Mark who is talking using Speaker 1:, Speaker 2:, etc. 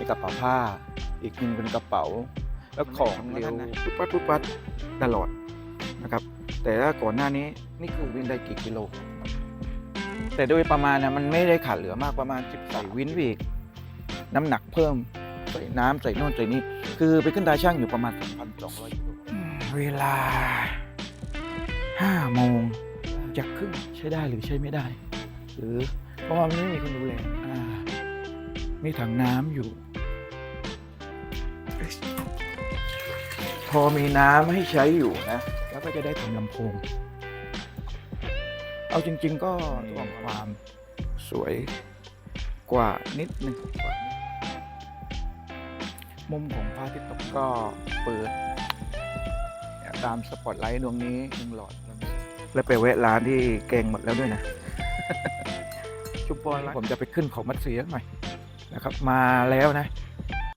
Speaker 1: กระเป๋าผ้าอีกหนึ่งเป็นกระเป๋าแล้วของเร็วปุ๊บปัดปุ๊บปัดตลอดนะครับแต่ถ้าก่อนหน้านี้นี่คือวิ่งได้กี่กิโลแต่โดยประมาณนะมันไม่ได้ขาดเหลือมากประมาณ10ใส่วินวีกน้ำหนักเพิ่มใส่น้ำใส่โน่นใส่นี่คือไปขึ้นตาช่างอยู่ประมาณ 2,200 กิโลเวลา5 โมงจะครึ่งใช้ได้หรือใช้ไม่ได้หรือเพราะว่ามันไม่มีคนดูแลมีถังน้ำอยู่พอมีน้ำให้ใช้อยู่นะแล้วก็จะได้ทำลำโพงเอาจริงๆก็ตัวความสวยกว่านิดนึงมุมของพระอาทิตย์ตกก็เปิดตามสปอตไลท์ดวงนี้1 หลอดแล้วไปแวะร้านที่แกงหมดแล้วด้วยนะ ชุมพรผมจะไปขึ้นของมัดเสียหน่อยนะครับมาแล้วนะ